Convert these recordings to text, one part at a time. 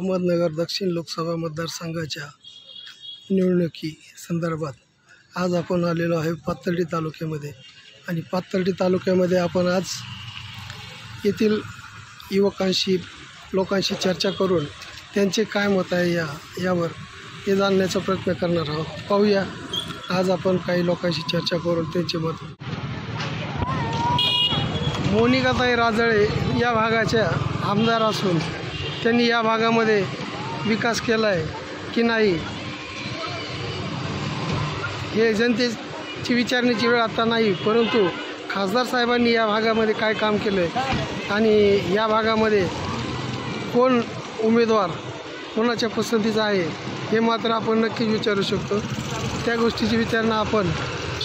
अहमदनगर दक्षिण लोकसभा मतदारसंघाच्या निवडणुकी संदर्भात आज आपण आलेलो आहे पाथर्डी तालुक्यामध्ये। आणि पाथर्डी तालुक्यामध्ये आपण आज येथील युवकांशी लोकांशी चर्चा करून त्यांचे काय मत आहे यावर हे जाणण्याचा प्रयत्न करणार आहोत। पाहूया आज आपण काही लोकांशी चर्चा करून त्यांचे मत। मोनिकाताई राजळे या भागाच्या आमदार असून त्यांनी या भागामध्ये विकास केला आहे की नाही हे जनतेची विचारण्याची वेळ आता नाही, परंतु खासदार साहेबांनी या भागामध्ये काय काम केलं आहे आणि या भागामध्ये कोण उमेदवार कोणाच्या पसंतीचा आहे हे मात्र आपण नक्कीच विचारू शकतो। त्या गोष्टीची विचारणा आपण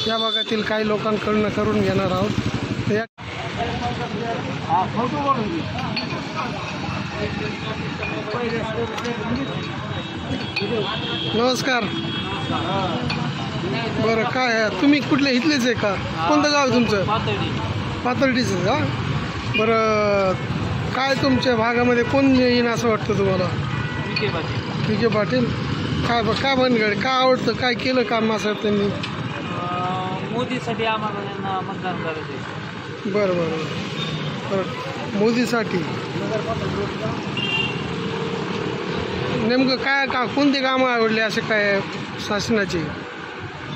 या भागातील काही लोकांकडून करून घेणार आहोत। नमस्कार। बरं, काय तुम्ही कुठले इथलेच आहे का? कोणतं गाव तुमचं? पाथर्डीच आहे का? बरं, काय तुमच्या भागामध्ये कोण येईन असं वाटतं तुम्हाला? विखे पाटील। काय काय बनगड काय आवडतं, काय केलं काम असं त्यांनी? मोदीसाठी आम्हाला मतदान करायचं। बरं बरं बरं, मोदीसाठी नेमकं काय का कोणते कामं आवडले असे काय शासनाचे?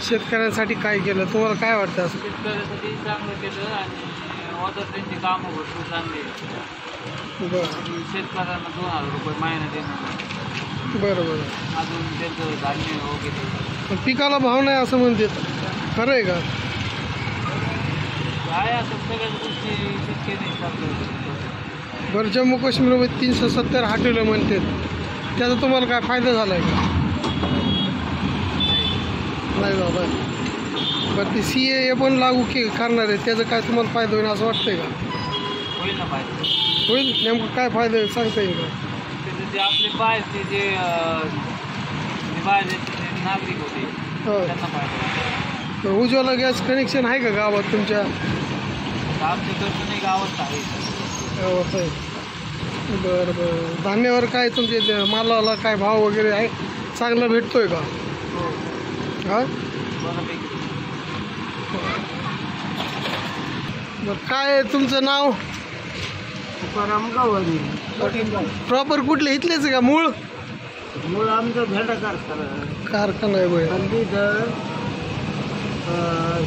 शेतकऱ्यांसाठी काय केलं तुम्हाला काय वाटतं? असं शेतकऱ्यासाठी चांगलं केलं आणि ऑदर त्यांची कामं भरपूर चांगली। बरं, शेतकऱ्यांना 2000 रुपये महिना देणं। बरं बरं, अजून त्यांचं धान्य वगैरे। पण पिकाला भाव नाही असं म्हणतात, खरं आहे का? काय असं सगळ्याच गोष्टी शेतकरी चांगलं। बरं, जम्मू काश्मीरमध्ये 370 हटवलं म्हणतात, त्याचा तुम्हाला काय फायदा झाला आहे का? नाही झाला। बरं, ते CAA पण लागू करणार आहे, त्याचा काय तुम्हाला फायदा होईल असं वाटतंय का? होईल ना फायदा। होईल। नेमकं काय फायदा होईल सांगता येईल का? त्याचे आपले बाहेरचे जे बाहेरचे जे नागरिक होते त्यांना फायदा। उज्ज्वला गॅस कनेक्शन आहे का गावात तुमच्या? आमच्याकडचं नाही, गावात आहे। गावात आहे। बरं बरं, धान्यावर काय तुमचे मालाला काय भाव वगैरे आहे, चांगला भेटतोय का? हां, बरं, काय तुमचं नाव? तुकाराम गावरी। प्रॉपर कुठले इथलेच का? मूळ आमचं भेंडा कारखाना आहे बरं।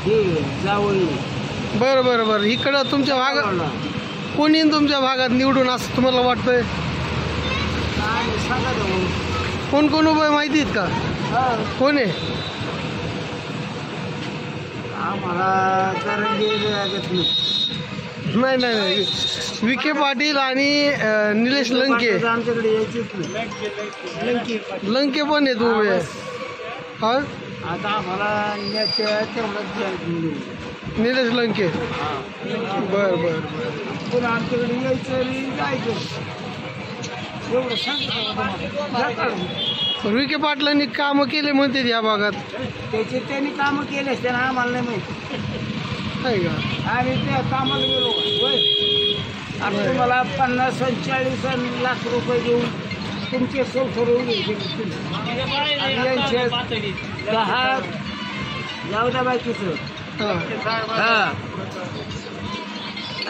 हे जावळी। बरं बरं बरं, इकडं तुमच्या भागात कोण येईन तुमच्या भागात निवडून असं तुम्हाला वाटतंय? कोण कोण उभं आहे माहिती आहेत का? कोण आहे? आम्हाला नाही नाही नाही, विखे पाटील आणि निलेश लंके। आमच्याकडे यायचीच लंके पण आहेत उभे। हा, आता आम्हाला निलेश लंके। बरं बरं बरं, पण आमच्याकडे यायचं जायचं एवढं सांग। विखे पाटलांनी कामं केले म्हणतात या भागात? त्यांनी कामं केले त्यांना आम्हाला नाही माहिती आहे का? आम्ही त्या कामाला गेलो होय। आता तुम्हाला 50-40 लाख रुपये देऊन तुमचे ठरवून 10 जाऊ द्या बाकीचं। हां,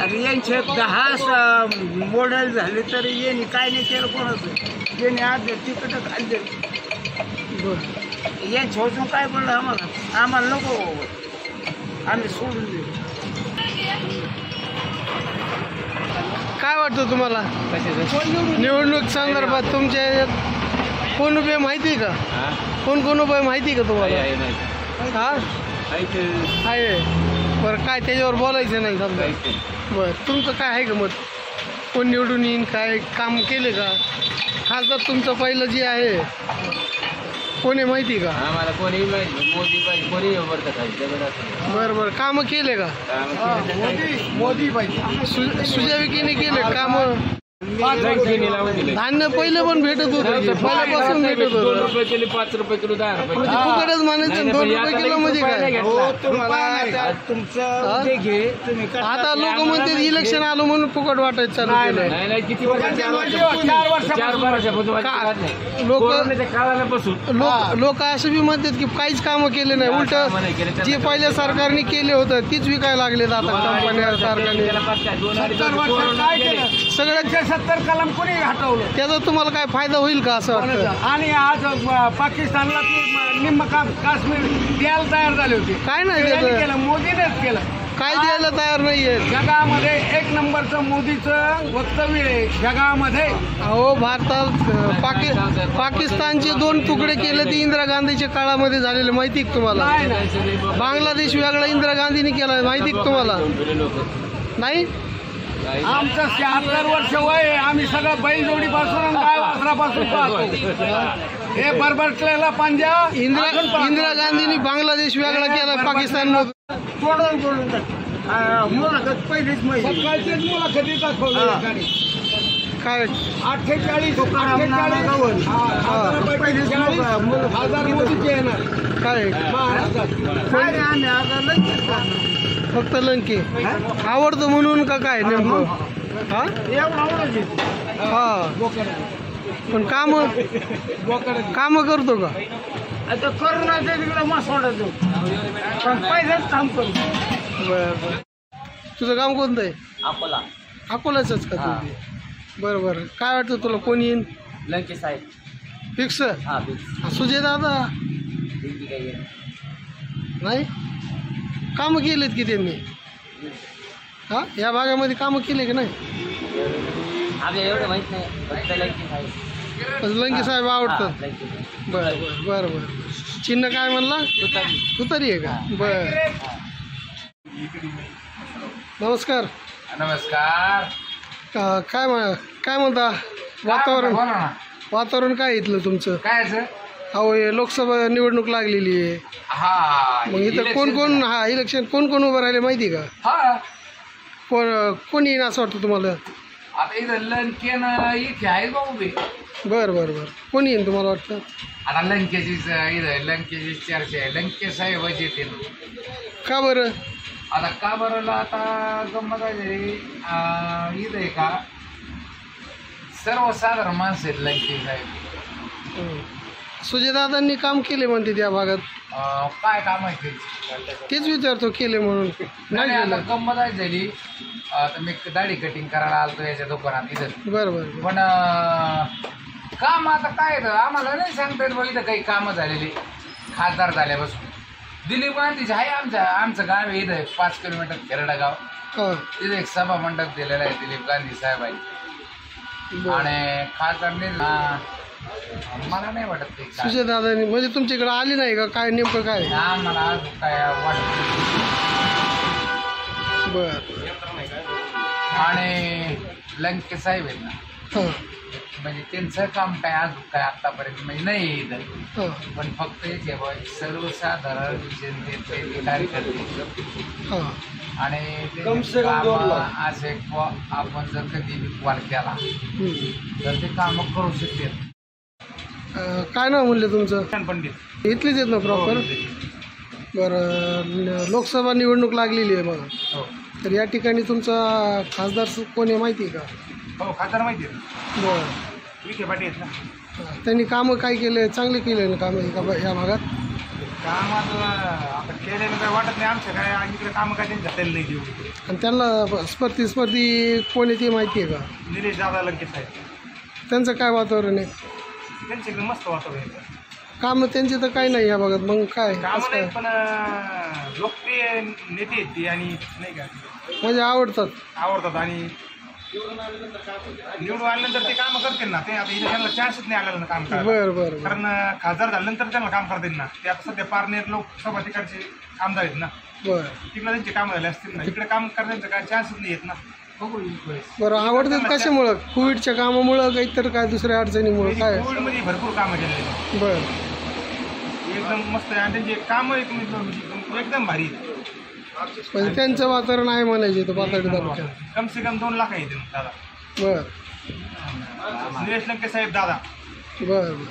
आणि यांचे 10 मॉडेल झाले तरी येणे काय नाही केलं कोणाचं। येणे आज तिकट खाल्ले यांच्या होऊन काय बोललं आम्हाला नको, आम्ही सोडून देऊ। काय वाटतं तुम्हाला निवडणूक संदर्भात? तुमच्या याच्यात कोण उभे माहिती आहे का? कोण कोण उभे माहिती आहे का तुम्हाला? हा आहे। बरं, काय त्याच्यावर बोलायचं नाही समजा? बरं, तुमचं काय आहे का मत? कोण निवडून येईन, काय काम केले का? खासदार तुमचं पहिलं जे आहे कोणी माहिती का? आम्हाला कोणी मोदी पाहिजे, कोणी बरं बरं, कामं केले का? मोदी पाहिजे। सुजय विखेने केले कामं? धान्य पहिले पण भेटत होतं, पहिल्यापासून भेटत होतं. 2 रुपये किलो, 5 रुपये किलो, 10 रुपये म्हणजे फुकटच म्हणायचं. 2 रुपये किलो म्हणजे काय? हो, तुम्हाला तुमचं जे घे तुम्ही करता आता ते लोक आम्हाला म्हणते माहिती इलेक्शन आलं म्हणून फुकट वाटायचं चालू केलंय. नाही नाही किती वर्ष? 4 वर्षापासून. 4 वर्षापासून लोक कोरोनाच्या काळापासून लोक असं बी म्हणतात की काहीच कामं केले नाही, उलट जे पहिल्या सरकारने केले होतं तीच विकायला लागलेत आता कंपन्या कारखाने. 70 वर्षात काय केलं? सगळ्यात 70 कलम कोणी हटवलं? त्याचा तुम्हाला काय फायदा होईल का असं वाटतं? आणि आज पाकिस्तानला ते निम्म काश्मीर द्यायला तयार झाले होते. काय नाही त्यांनी त्याचं, केलं, मोदीनेच केलं. काय द्यायला तयार नाहीये. जगामध्ये 1 नंबरचं मोदीचं वक्तव्य आहे जगामध्ये. अहो भारतात पाकिस्तानचे 2 तुकडे केले ते इंदिरा गांधीच्या काळामध्ये झालेले, माहिती का तुम्हाला? नाही नाही. बांगलादेश वेगळा इंदिरा गांधीने केला, माहिती का तुम्हाला? नाही. आमचं 76 वर्ष वय आहे. आम्ही सगळं बैलजोडीपासून आणि गाय वासरापासून पाहतो. हे बरबरटलेला पंजा इंदिरा गांधींनी बांगलादेश वेगळा केला पाकिस्तान मधून. सोडून मुलाखत पहिलीच माहिती सकाळचीच मुलाखती दाखवली. काय 48 हजार मोदीचे येणार काय महाराष्ट्रात. फक्त लंके आवडतं म्हणून का काय नेमकं? हा हा पण काम करतो का? आता करोनाच्या तिकडे मस्त वाटतो पण पहिलेच काम करतो. बरं. तुझं काम कोणतं आहे? अकोला अकोल्याचंच का तुम्ही? बरं बरं. काय वाटतं तुला कोण येईन? लंके साहेब. फिक्स? हा फिक्स. सुजय दादा नाही? कामं केलेत की त्यांनी? हा या भागामध्ये कामं केले की नाही? आम्ही एवढं माहित नाही, फक्त लंके साहेब. लंके साहेब आवडतात. लंके बरं बरं बरं बरं. चिन्ह काय म्हणला? तुतारी आहे का? बरं. नमस्कार. नमस्कार. काय म्हणता वातावरण काय इथलं तुमचं? काय अहो हे लोकसभा निवडणूक लागलेली आहे. हा मग इथं कोण हा इलेक्शन कोण उभं राहिले माहिती का? हा कोण येईन असं वाटतं तुम्हाला? आता इथं लंकेन इथे आहे भाऊ बे. बरं बरं बरं. कोण येईन तुम्हाला वाटतं? आता लंकेचीच इथं लंकेची चर्चा आहे. लंके साहेब येतील. का बरं? आता का बरं? आता गंमत आहे इथं आहे का सर्वसाधारण माणसं आहेत लंके साहेब. सुजयदादांनी काम केले म्हणते त्या भागात. काय काम आहे तेच विचारतो केले म्हणून. नाही आता केलं. गंमत आहे झाली. आता मी दाढी कटिंग करायला आलतो याच्या दुकानात इथं. बरं बरं. पण काम आता काय आम्हाला नाही सांगता येत. बघ इथं काही कामं झालेली खासदार झाल्यापासून. दिलीप गांधीचे आहे आमचं गाव आहे इथं 5 किलोमीटर खेरडा गाव. हां तिथं एक सभा मंडप दिलेला आहे दिलीप गांधी साहेबांनी. आणि खासदारने मला नाही वाटत ते काय. सुजयदादांनी म्हणजे तुमच्याकडे आली नाही का? काय नेमकं काय? आम्हाला अजून काय वाटत. बरं. आणि लंके साहेब आहेत ना, हां म्हणजे त्यांचं काम काय अजून काय आतापर्यंत म्हणजे नाही इथं. हां पण फक्त सर्वसाधारण जनतेचे कार्यकर्ते हां. आणि ते कामं असे आपण जर कधी कॉल केला तर ते कामं करू शकते. काय नाव म्हणले तुमचं? पंडित इथलीच आहेत ना प्रॉपर? बरं. लोकसभा निवडणूक लागलेली आहे मग. हो तर या ठिकाणी तुमचा खासदार कोण आहे माहिती आहे का? हो खासदार माहिती आहे. बरं. विखे पाटील आहेत ना. त्यांनी कामं काय केले? चांगले केले ना कामं या भागात? काम आता केलेलं काय वाटत नाही. आमचं काय इकडे कामं काय त्यांनी झालेलं नाही देऊ. आणि त्यांना स्पर्धी कोण आहे ते माहिती आहे का? निलेश दादा लंके साहेब. त्यांचं काय वातावरण आहे? त्यांचं एकदम मस्त वातावरण आहे. कामं त्यांचे तर काही नाही या भागात. मग काय कामं नाही पण लोकप्रिय नेते आहेत ती आणि नाही का म्हणजे आवडतात. आणि निवडून आल्यानंतर ते कामं करतील ना. ते आता इथे त्यांना चान्सच नाही आलेला ना काम करायला. बरं बरं. कारण खासदार झाल्यानंतर त्यांना काम करता येईल ना. ते आता सध्या पारनेर लोकसभा तिकडचे आमदार आहेत ना. बरं तिकडे त्यांचे कामं झाले असतील ना. इकडे काम करण्याचं काय चान्सच नाही येत ना. बघू बरं. आवडतात कशामुळं? कोविडच्या कामामुळं काही तर काय दुसऱ्या अडचणीमुळं काय? कोविडमध्ये भरपूर कामं केलेली. बरं. एकदम मस्त आहे. आणि त्यांचे कामं एकदम भारी आहेत. म्हणजे त्यांचं वातावरण आहे म्हणायचे तो पाथर्डी तालुक्यात. कम से कम 2 लाख आहे दादा. बरं. सुरेश लंके साहेब दादा. बरं.